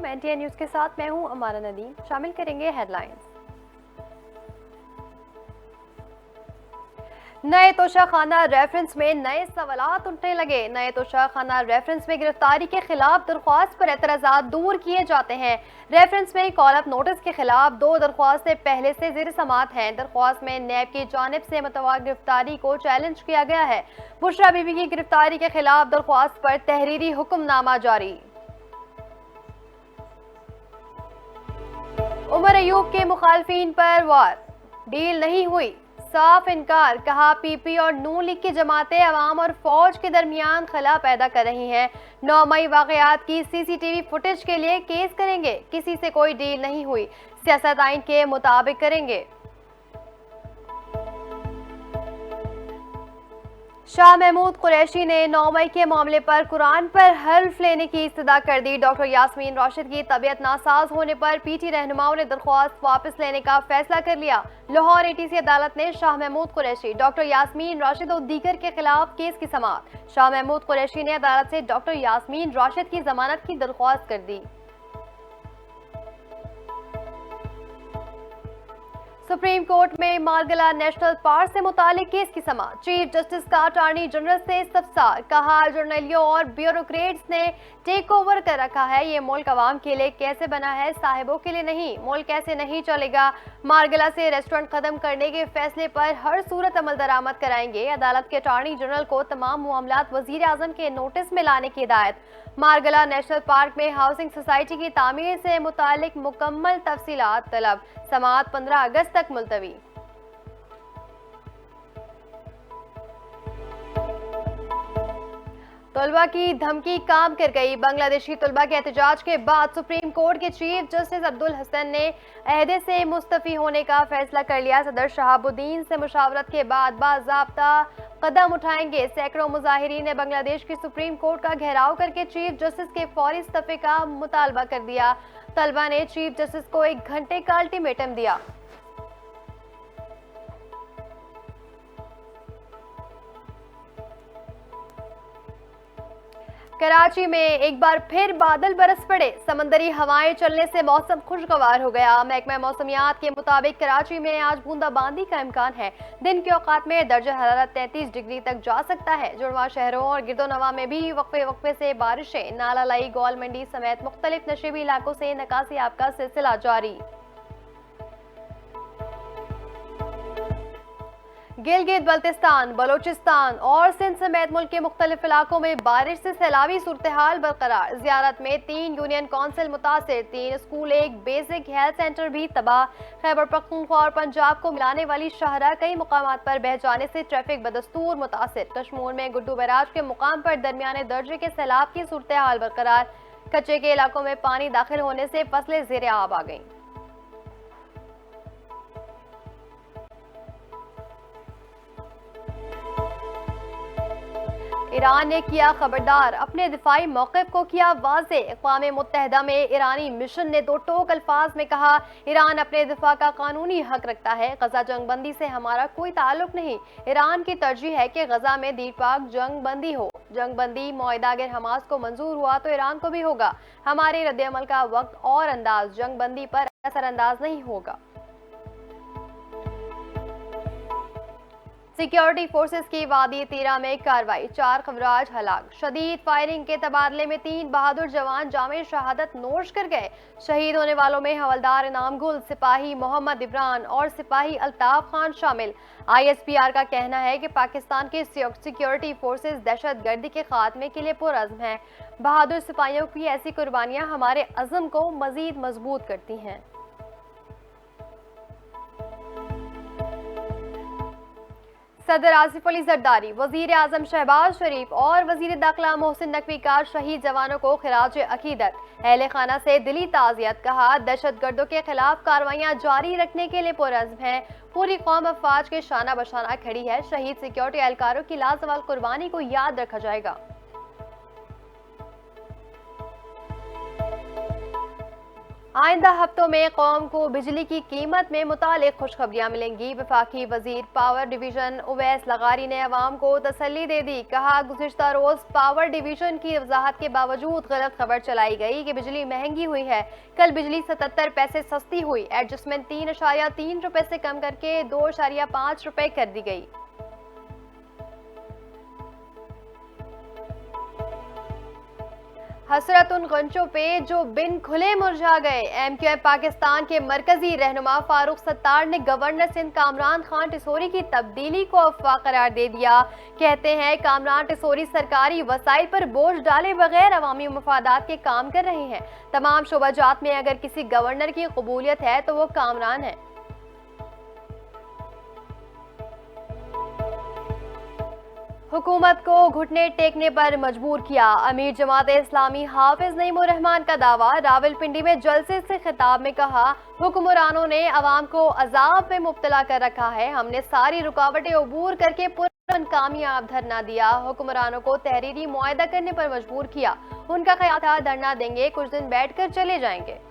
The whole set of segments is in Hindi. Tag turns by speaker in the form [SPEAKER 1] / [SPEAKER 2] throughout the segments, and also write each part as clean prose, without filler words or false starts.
[SPEAKER 1] एनटीएन न्यूज के साथ मैं हूं अमारा नदीम। शामिल करेंगे हेडलाइंस। नए तोशाखाना रेफरेंस में नए सवालात उठने लगे। नए तोशाखाना रेफरेंस में गिरफ्तारी के खिलाफ दरख्वास्त पर एतराज़ात दूर किए जाते हैं। रेफरेंस में कॉल अप नोटिस के खिलाफ 2 दरख्वास्तें पहले से ज़ेर समात हैं। दरख्वास्त में नैब की जानिब से मुतवा गिरफ्तारी को चैलेंज किया गया है। बुशरा बीबी की गिरफ्तारी के खिलाफ दरख्वास्त पर तहरीरी हुक्मनामा जारी। उमर अयूब के मुखालफिन पर वार, डील नहीं हुई, साफ इनकार। कहा पीपी और नून लीग की जमातें अवाम और फौज के दरमियान खला पैदा कर रही हैं। 9 मई वाकयात की सीसीटीवी फुटेज के लिए केस करेंगे। किसी से कोई डील नहीं हुई, सियासत आइन के मुताबिक करेंगे। शाह महमूद कुरैशी ने 9 मई के मामले पर कुरान पर हल्फ लेने की इस्तदा कर दी। डॉक्टर यास्मीन राशिद की तबीयत नासाज होने पर पीटी रहनुमाओं ने दरख्वास्त वापस लेने का फैसला कर लिया। लाहौर एटीसी अदालत ने शाह महमूद कुरैशी, डॉक्टर यास्मीन राशिद और दीगर के खिलाफ केस की समाअत। शाह महमूद कुरैशी ने अदालत से डॉक्टर यास्मीन राशिद की जमानत की दरख्वास्त कर दी। सुप्रीम कोर्ट में मारगला नेशनल पार्क से मुतालिक केस की समाअत। चीफ जस्टिस का अटॉर्नी जनरल से इस्तफसार। कहा जर्नलियों और ब्यूरोक्रेट्स ने टेक ओवर कर रखा है। ये मुल्क अवाम के लिए कैसे बना है, साहिबों के लिए नहीं। मुल्क कैसे नहीं चलेगा। मारगला से रेस्टोरेंट खत्म करने के फैसले पर हर सूरत अमल दरामद कराएंगे। अदालत के अटॉर्नी जनरल को तमाम मामलात वजीर आजम के नोटिस में लाने की हिदायत। मारगला नेशनल पार्क में हाउसिंग सोसाइटी की तामीर से मुतालिक मुकम्मल तफसीलात तलब। समाअत 15 अगस्त तक मुलतवी। तलबा की धमकी काम कर गई। बांग्लादेशी तलबा के एहतजाज के बाद सुप्रीम कोर्ट के चीफ जस्टिस अब्दुल हसन ने अहदे से मुस्तफी होने का फैसला कर लिया। सदर शहाबुद्दीन से मुशावरत के बाद बाज़ाब्ता कदम उठाएंगे। सैकड़ों मुजाहिरीन ने बांग्लादेश की सुप्रीम कोर्ट का घेराव करके चीफ जस्टिस के फौरी इस्तीफे का मुतालबा कर दिया। तलबा ने चीफ जस्टिस को 1 घंटे का अल्टीमेटम दिया। कराची में एक बार फिर बादल बरस पड़े। समंदरी हवाएं चलने से मौसम खुशगवार हो गया। महकमा मौसमियात के मुताबिक कराची में आज बूंदाबांदी का इम्कान है। दिन के औकात में दर्जा हरारत 33 डिग्री तक जा सकता है। जुड़वा शहरों और गिरदोनवा में भी वक्फे वक्फे से बारिशें। नाला लाई, गोल मंडी समेत मुख्तलिफ नशीबी इलाकों से नकासी आब का सिलसिला जारी। गिलगित बल्तिस्तान, बलोचिस्तान और सिंध समेत मुल्क के मुख्तलिफ इलाकों में बारिश से सैलाबी सूरत हाल बरकरार। ज़ियारत में 3 यूनियन काउंसिल मुतासिर, 3 स्कूल, 1 बेसिक हेल्थ सेंटर भी तबाह। खैबर पख्तूनख्वा और पंजाब को मिलाने वाली शाहराह कई मुकामात पर बह जाने से ट्रैफिक बदस्तूर मुतासिर। कश्मीर में गुड्डू बैराज के मुकाम पर दरमियाने दर्जे के सैलाब की सूरत हाल बरकरार। कच्चे के इलाकों में पानी दाखिल होने से फसलें ज़ेरे आब आ गईं। ईरान ने किया खबरदार, अपने दिफाई मौक़िफ़ को किया वाज़े। अक़वाम मुत्तहिदा में ईरानी मिशन ने 2 टोक अल्फाज में कहा, ईरान अपने दिफा का कानूनी हक रखता है। गजा जंगबंदी से हमारा कोई ताल्लुक नहीं। ईरान की तरजीह है कि गजा में दीरपाक जंगबंदी हो। जंगबंदी मुआहिदा अगर हमास को मंजूर हुआ तो ईरान को भी होगा। हमारे रद्द-ए-अमल का वक्त और अंदाज जंगबंदी पर असरअंदाज नहीं होगा। सिक्योरिटी फोर्सेस की वादी तीरा में कार्रवाई, 4 खवराज हलाक। शदीद फायरिंग के तबादले में 3 बहादुर जवान जामे शहादत नोश कर गए। शहीद होने वालों में हवलदार इनाम गुल, सिपाही मोहम्मद इमरान और सिपाही अल्ताफ खान शामिल। ISPR का कहना है कि पाकिस्तान के सिक्योरिटी फोर्सेस दहशत गर्दी के खात्मे के लिए पुरअज़्म हैं। बहादुर सिपाहियों की ऐसी कुर्बानियां हमारे अज़्म को मजीद मजबूत करती हैं। सदर आसिफ अली जरदारी, वजीर आजम शहबाज शरीफ और वजीर दाखिला मोहसिन नकवी का शहीद जवानों को खिराज अकीदत। अहले खाना से दिली ताज़ियत। कहा दहशत गर्दों के खिलाफ कार्रवाइयां जारी रखने के लिए पुरअज़्म है। पूरी कौम अफवाज के शाना बशाना खड़ी है। शहीद सिक्योरिटी एहलकारों की लाजवाल कुर्बानी को याद रखा जाएगा। आइंदा हफ्तों में कौम को बिजली की कीमत में मुतालिक खुशखबरियां मिलेंगी। वफाकी वजीर पावर डिवीजन उवैस लगारी ने अवाम को तसल्ली दे दी। कहा, गुज़िश्ता रोज पावर डिवीजन की वजाहत के बावजूद गलत खबर चलाई गई कि बिजली महंगी हुई है। कल बिजली 77 पैसे सस्ती हुई। एडजस्टमेंट 3.3 रुपए से कम करके 2.5 रुपए कर दी गई। हसरत उन गंचों पे जो बिन खुले मुरझा गए। MQM पाकिस्तान के मरकजी रहनुमा फारूक सत्तार ने गवर्नर सिंध कामरान खान टिसोरी की तब्दीली को अफवाह करार दे दिया। कहते हैं, कामरान टिसोरी सरकारी वसाइल पर बोझ डाले बगैर अवामी मफादात के काम कर रहे हैं। तमाम शोबाजात में अगर किसी गवर्नर की कबूलियत है तो वो कामरान है। हुकूमत को घुटने टेकने पर मजबूर किया। अमीर जमात इस्लामी हाफिज नईमुर रहमान का दावा। रावलपिंडी में जलसे से खिताब में कहा, हुक्मरानों ने अवाम को अजाब में मुब्तला कर रखा है। हमने सारी रुकावटें अबूर करके पुरअमन कामयाब धरना दिया। हुक्मरानों को तहरीरी मुआहदा करने पर मजबूर किया। उनका ख्याल था धरना देंगे, कुछ दिन बैठकर चले जाएंगे।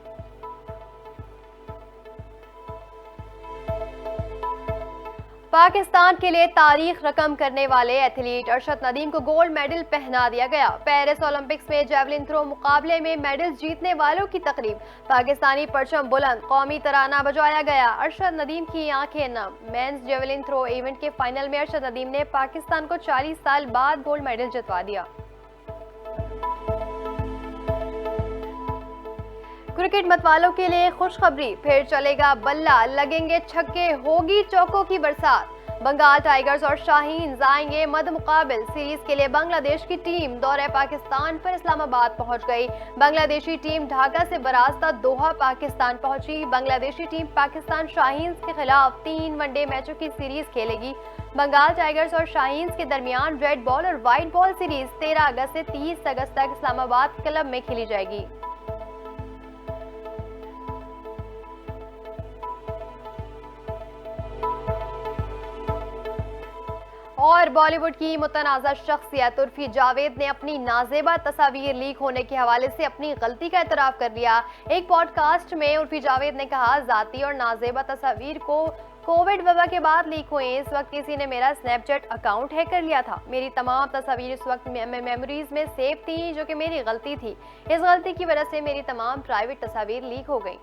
[SPEAKER 1] पाकिस्तान के लिए तारीख रकम करने वाले एथलीट अरशद नदीम को गोल्ड मेडल पहना दिया गया। पेरिस ओलंपिक्स में जेवलिन थ्रो मुकाबले में मेडल जीतने वालों की तकरीब। पाकिस्तानी परचम बुलंद, कौमी तराना बजाया गया। अरशद नदीम की आंखें नम। मेंस जेवलिन थ्रो इवेंट के फाइनल में अरशद नदीम ने पाकिस्तान को 40 साल बाद गोल्ड मेडल जितवा दिया। क्रिकेट मतवालों के लिए खुशखबरी, फिर चलेगा बल्ला, लगेंगे छक्के, होगी चौकों की बरसात। बंगाल टाइगर्स और शाहीन जाएंगे मद मुकाबिल। सीरीज के लिए बांग्लादेश की टीम दौरे पाकिस्तान पर इस्लामाबाद पहुंच गई। बांग्लादेशी टीम ढाका से बरास्ता दोहा पाकिस्तान पहुंची। बांग्लादेशी टीम पाकिस्तान शाहीन्स के खिलाफ 3 वनडे मैचों की सीरीज खेलेगी। बंगाल टाइगर्स और शाहीन्स के दरमियान रेड बॉल और व्हाइट बॉल सीरीज 13 अगस्त से 30 अगस्त तक इस्लामाबाद क्लब में खेली जाएगी। और बॉलीवुड की मुतनाज़ा शख्सियत उर्फी जावेद ने अपनी नाजेबा तस्वीर लीक होने के हवाले से अपनी गलती का एतराफ़ कर लिया। एक पॉडकास्ट में उर्फी जावेद ने कहा, जाती और नाजेबा तस्वीर को कोविड वबा के बाद लीक हुए। इस वक्त किसी ने मेरा स्नैपचैट अकाउंट हैक कर लिया था। मेरी तमाम तस्वीर इस वक्त मेमोरीज में सेव थी, जो कि मेरी गलती थी। इस गलती की वजह से मेरी तमाम प्राइवेट तस्वीर लीक हो गई।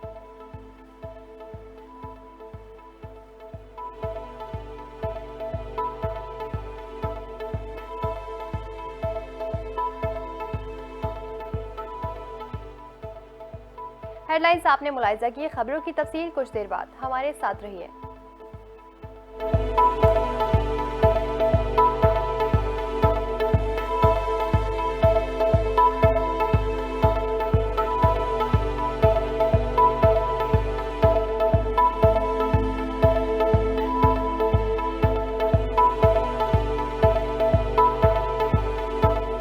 [SPEAKER 1] हेडलाइंस आपने मुलाहिजा की। खबरों की तफसील कुछ देर बाद। हमारे साथ रहिए।